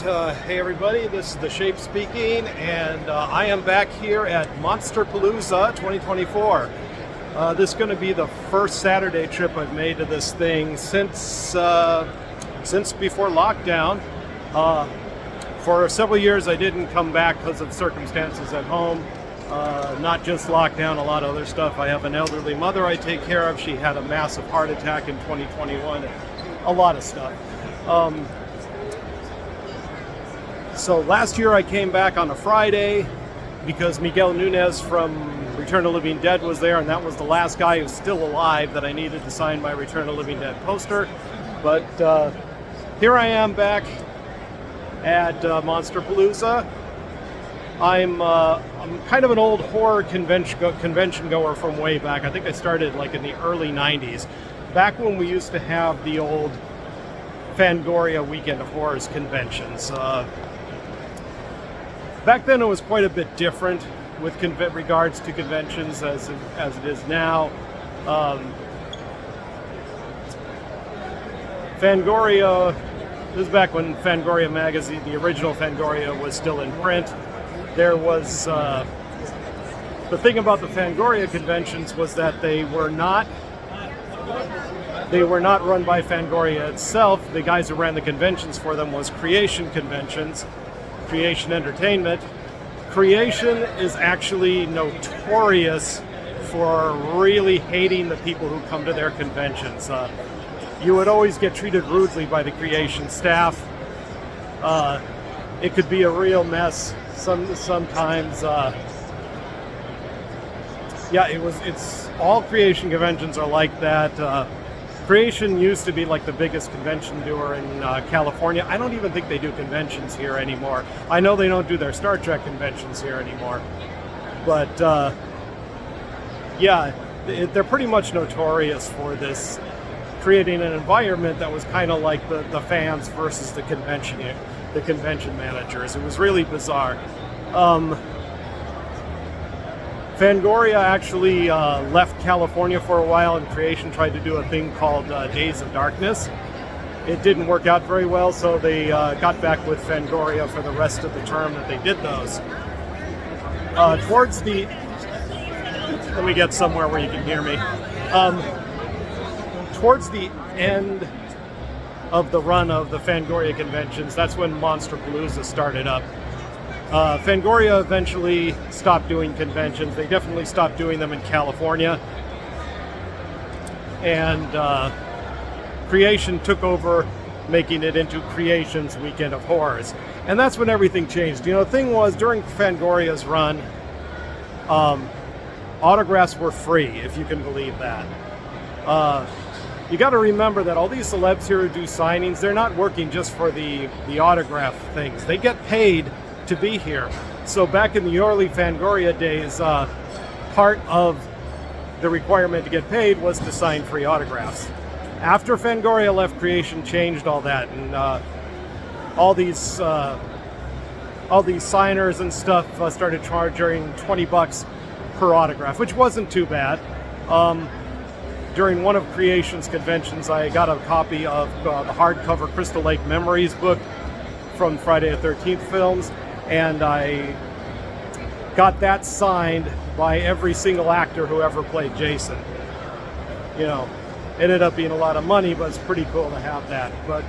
right, hey everybody, this is The Shape speaking, and I am back here at Monsterpalooza 2024. This is going to be the first Saturday trip I've made to this thing since before lockdown. For several years I didn't come back because of circumstances at home, not just lockdown, a lot of other stuff. I have an elderly mother I take care of. She had a massive heart attack in 2021, a lot of stuff. So last year I came back on a Friday because Miguel Nunez from Return of the Living Dead was there, and that was the last guy who's still alive that I needed to sign my Return of the Living Dead poster. But here I am back at Monsterpalooza. I'm kind of an old horror convention goer from way back. I think I started like in the early 90s, back when we used to have the old Fangori Weekend of Horrors conventions. Back then it was quite a bit different with regards to conventions as it is now. Fangoria, this is back when Fangoria magazine, the original Fangoria, was still in print. There was, the thing about the Fangoria conventions was that they were not run by Fangoria itself. The guys who ran the conventions for them was Creation Conventions, Creation Entertainment. Creation is actually notorious for really hating the people who come to their conventions. You would always get treated rudely by the Creation staff. It could be a real mess sometimes. Yeah, it's all Creation conventions are like that. Creation used to be like the biggest convention doer in California. I don't even think they do conventions here anymore. I know they don't do their Star Trek conventions here anymore. But yeah, they're pretty much notorious for this, creating an environment that was kind of like the fans versus the convention managers. It was really bizarre. Fangoria actually left California for a while, and Creation tried to do a thing called Days of Darkness. It didn't work out very well, so they got back with Fangoria for the rest of the term that they did those. Let me get somewhere where you can hear me. Towards the end of the run of the Fangoria conventions, that's when Monsterpalooza started up. Fangoria eventually stopped doing conventions. They definitely stopped doing them in California. And Creation took over, making it into Creation's Weekend of Horrors. And that's when everything changed. You know, the thing was, during Fangoria's run, autographs were free, if you can believe that. You got to remember that all these celebs here who do signings, they're not working just for the autograph things. They get paid to be here. So back in the early Fangoria days, part of the requirement to get paid was to sign free autographs. After Fangoria left, Creation changed all that, and all these signers and stuff started charging $20 per autograph, which wasn't too bad. During one of Creation's conventions, I got a copy of the hardcover Crystal Lake Memories book from Friday the 13th films, and I got that signed by every single actor who ever played Jason. You know, it ended up being a lot of money, but it's pretty cool to have that. But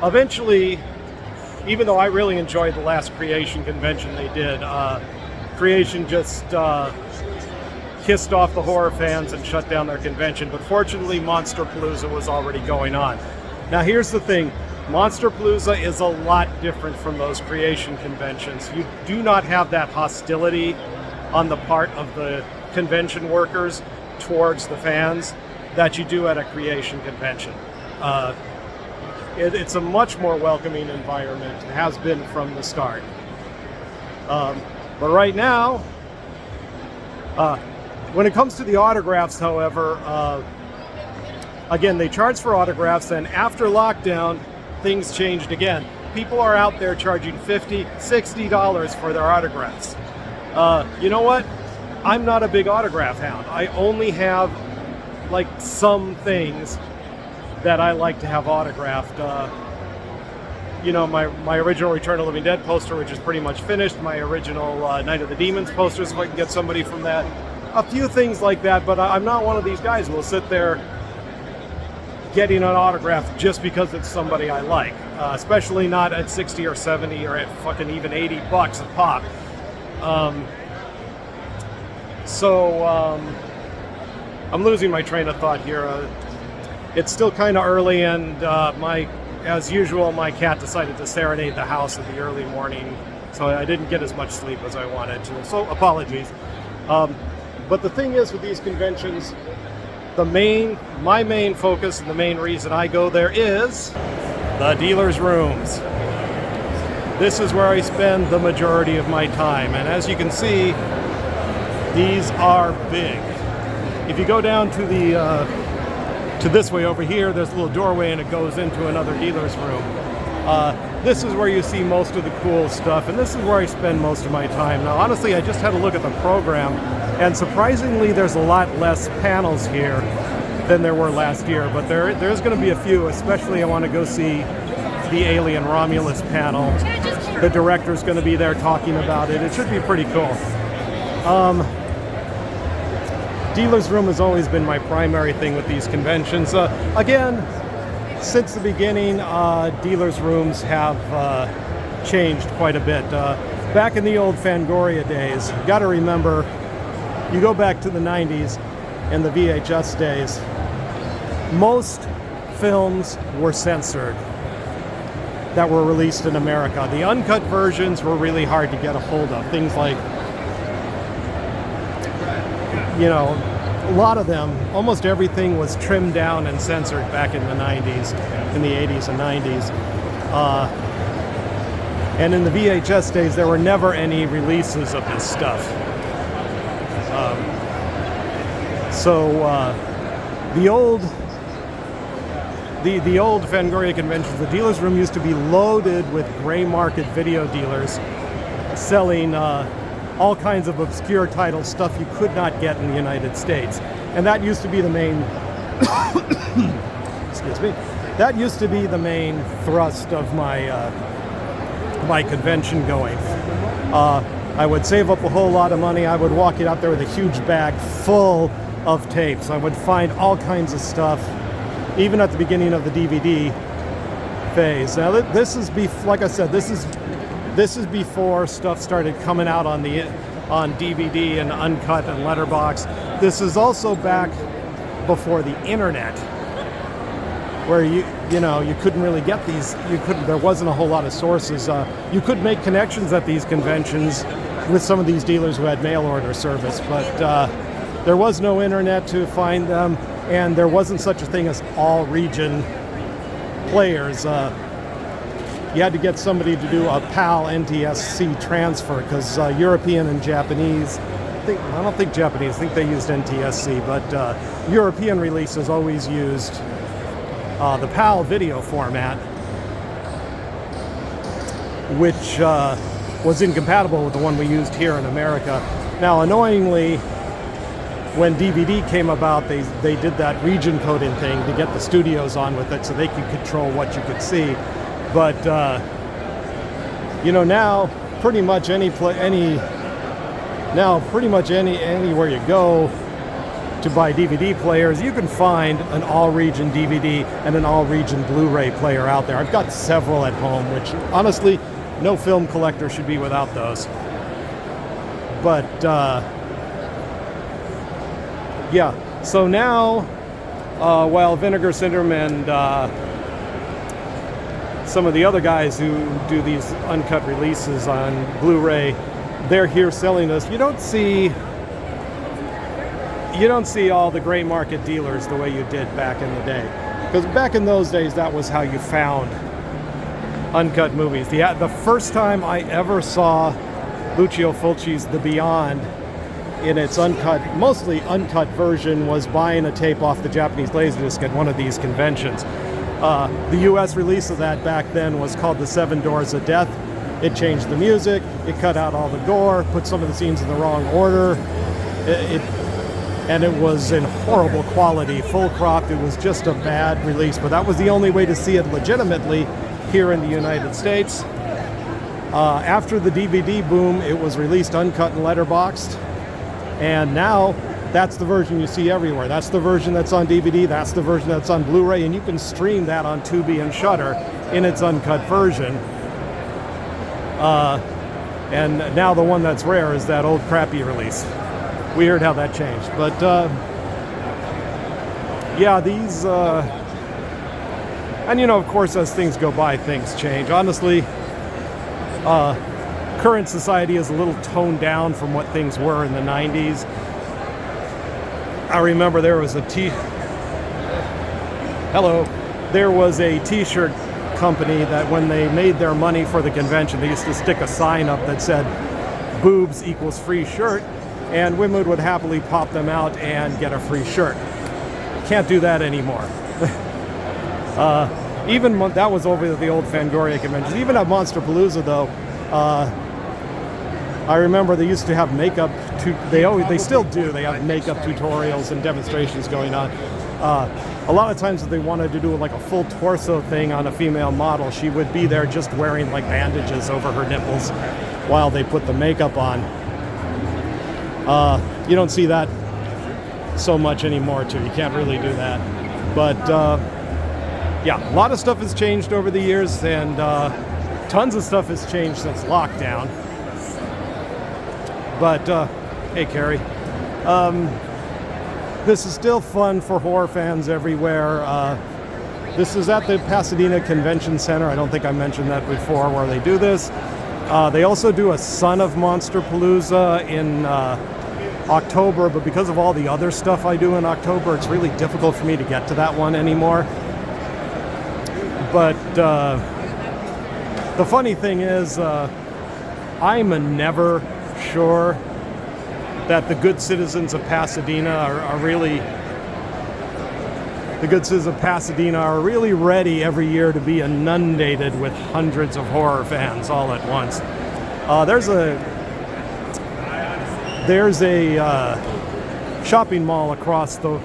eventually, even though I really enjoyed the last Creation convention they did, Creation just kissed off the horror fans and shut down their convention. But fortunately, Monsterpalooza was already going on. Now here's the thing, Monsterpalooza is a lot different from those Creation conventions. You do not have that hostility on the part of the convention workers towards the fans that you do at a Creation convention. It's a much more welcoming environment. It has been from the start. But right now, when it comes to the autographs, however, again, they charge for autographs, and after lockdown, things changed again. People are out there charging $50, $60 for their autographs. You know what? I'm not a big autograph hound. I only have like some things that I like to have autographed. You know, my original Return of the Living Dead poster, which is pretty much finished, my original Night of the Demons posters, if I can get somebody from that. A few things like that, but I'm not one of these guys who will sit there getting an autograph just because it's somebody I like, especially not at 60 or 70 or at fucking even $80 a pop. I'm losing my train of thought here. It's still kind of early, and as usual, my cat decided to serenade the house in the early morning, so I didn't get as much sleep as I wanted to, so apologies. But the thing is with these conventions, my main focus and the main reason I go there is the dealer's rooms. This is where I spend the majority of my time, and as you can see, these are big. If you go down to to this way over here, there's a little doorway and it goes into another dealer's room. This is where you see most of the cool stuff, and this is where I spend most of my time. Now, honestly, I just had a look at the program, and surprisingly, there's a lot less panels here than there were last year, but there's going to be a few, especially I want to go see the Alien Romulus panel. The director's going to be there talking about it. It should be pretty cool. Dealer's room has always been my primary thing with these conventions. Again, since the beginning, dealer's rooms have changed quite a bit. Back in the old Fangoria days, you got to remember, you go back to the 90s and the VHS days, most films were censored that were released in America. The uncut versions were really hard to get a hold of. Things like, you know, a lot of them, almost everything was trimmed down and censored back in the 90s, in the 80s and 90s. And in the VHS days, there were never any releases of this stuff. The old Fangoria conventions, the dealer's room used to be loaded with gray market video dealers selling all kinds of obscure titles, stuff you could not get in the United States. And that used to be the main, excuse me, that used to be the main thrust of my convention going. I would save up a whole lot of money. I would walk it out there with a huge bag full of tapes. I would find all kinds of stuff, even at the beginning of the DVD phase. Now this is, like I said, this is before stuff started coming out on DVD and uncut and letterbox. This is also back before the internet, where you couldn't really get these. There wasn't a whole lot of sources. You could make connections at these conventions with some of these dealers who had mail order service, but there was no internet to find them, and there wasn't such a thing as all region players. You had to get somebody to do a PAL NTSC transfer, because European and Japanese, I don't think Japanese, I think they used NTSC, but European releases always used the PAL video format, which was incompatible with the one we used here in America. Now, annoyingly, when DVD came about, they did that region coding thing to get the studios on with it so they could control what you could see. But now pretty much anywhere you go to buy DVD players, you can find an all-region DVD and an all-region Blu-ray player out there. I've got several at home, which honestly, no film collector should be without those. But yeah, so now while Vinegar Syndrome and some of the other guys who do these uncut releases on Blu-ray, they're here selling this. You don't see all the gray market dealers the way you did back in the day, because back in those days, that was how you found uncut movies. The first time I ever saw Lucio Fulci's The Beyond in its mostly uncut version was buying a tape off the Japanese Laserdisc at one of these conventions. The US release of that back then was called The Seven Doors of Death. It changed the music, it cut out all the gore, put some of the scenes in the wrong order. and it was in horrible quality, full cropped. It was just a bad release, but that was the only way to see it legitimately here in the United States. After the DVD boom, it was released uncut and letterboxed, and now that's the version you see everywhere. That's the version that's on DVD, that's the version that's on Blu-ray, and you can stream that on Tubi and Shudder in its uncut version. And now the one that's rare is that old crappy release. Weird how that changed. But yeah, these, and you know, of course, as things go by, things change. Honestly, current society is a little toned down from what things were in the 90s. I remember there was a t-shirt company that when they made their money for the convention, they used to stick a sign up that said boobs equals free shirt, and women would happily pop them out and get a free shirt. Can't do that anymore. Even that was over the old Fangori convention. Even at Monsterpalooza though, I remember they used to have makeup. They still do. They have makeup tutorials and demonstrations going on. A lot of times if they wanted to do like a full torso thing on a female model, she would be there just wearing like bandages over her nipples while they put the makeup on. You don't see that so much anymore too. You can't really do that. But yeah, a lot of stuff has changed over the years, and tons of stuff has changed since lockdown. But hey, Carrie. This is still fun for horror fans everywhere. This is at the Pasadena Convention Center. I don't think I mentioned that before, where they do this. They also do a Son of Monsterpalooza in October, but because of all the other stuff I do in October, it's really difficult for me to get to that one anymore. But the funny thing is, I'm never sure that the good citizens of Pasadena are really really ready every year to be inundated with hundreds of horror fans all at once. There's a shopping mall across the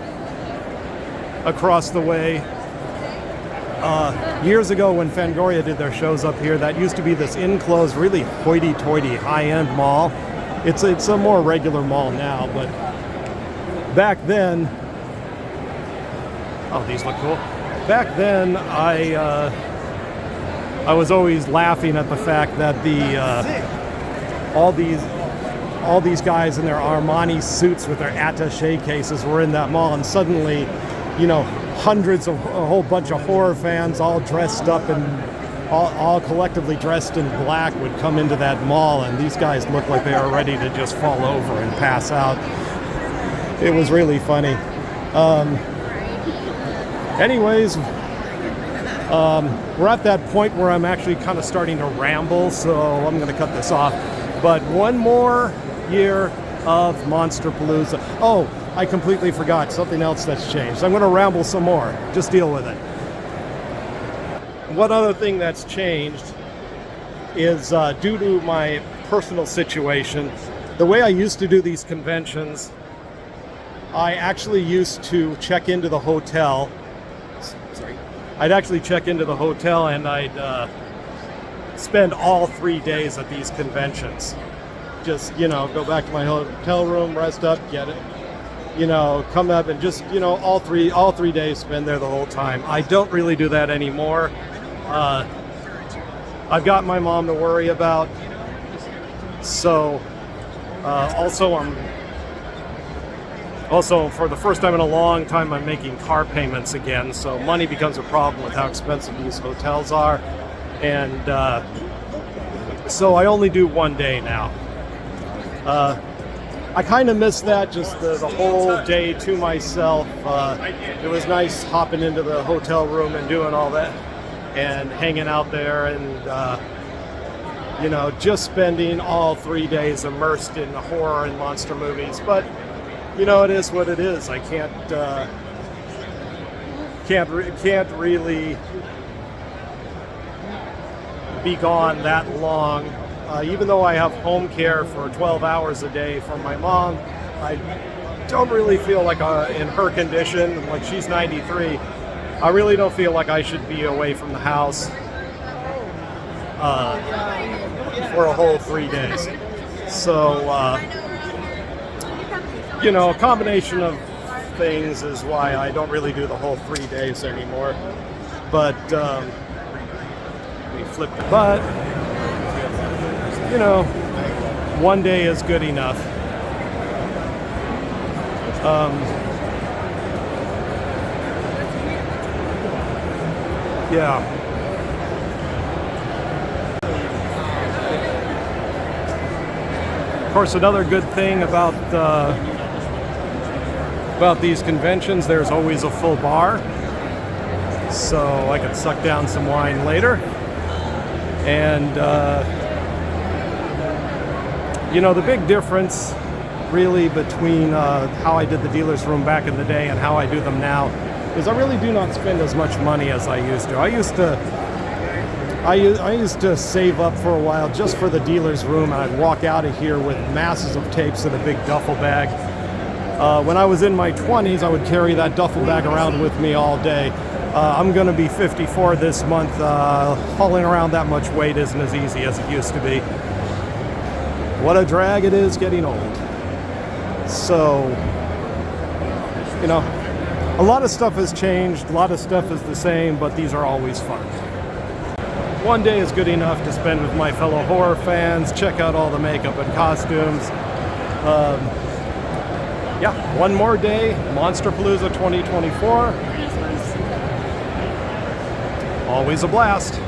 way. Years ago when Fangori did their shows up here, that used to be this enclosed, really hoity-toity, high-end mall. It's a more regular mall now, but back then, oh, these look cool. Back then, I was always laughing at the fact that all these guys in their Armani suits with their attaché cases were in that mall, and suddenly, you know, hundreds of a whole bunch of horror fans all dressed up and all collectively dressed in black would come into that mall, and these guys looked like they were ready to just fall over and pass out. It was really funny. Anyways, we're at that point where I'm actually kind of starting to ramble, so I'm going to cut this off. But one more year of Monsterpalooza. Oh, I completely forgot something else that's changed. I'm going to ramble some more. Just deal with it. One other thing that's changed is due to my personal situation. The way I used to do these conventions, I actually used to check into the hotel. I'd actually check into the hotel and I'd spend all 3 days at these conventions. Just, you know, go back to my hotel room, rest up, get it, you know, come up and just, you know, all three days spend there the whole time. I don't really do that anymore. I've got my mom to worry about. So, also for the first time in a long time, I'm making car payments again. So money becomes a problem with how expensive these hotels are. And so I only do 1 day now. I kind of miss that, just the whole day to myself. It was nice hopping into the hotel room and doing all that and hanging out there and, you know, just spending all 3 days immersed in horror and monster movies. But, you know, it is what it is. I can't really be gone that long. Even though I have home care for 12 hours a day from my mom, don't really feel like in her condition, like she's 93, I really don't feel like I should be away from the house for a whole 3 days. So, you know, a combination of things is why I don't really do the whole 3 days anymore. But, we flipped it. But, you know, 1 day is good enough. Yeah. Of course, another good thing about these conventions, there's always a full bar, so I can suck down some wine later. And you know, the big difference really between how I did the dealer's room back in the day and how I do them now is I really do not spend as much money as I used to. I used to save up for a while just for the dealer's room, and I'd walk out of here with masses of tapes in a big duffel bag. When I was in my 20s, I would carry that duffel bag around with me all day. I'm going to be 54 this month. Hauling around that much weight isn't as easy as it used to be. What a drag it is getting old. So, you know, a lot of stuff has changed, a lot of stuff is the same, but these are always fun. 1 day is good enough to spend with my fellow horror fans, check out all the makeup and costumes. Yeah, one more day, Monsterpalooza 2024. Always a blast.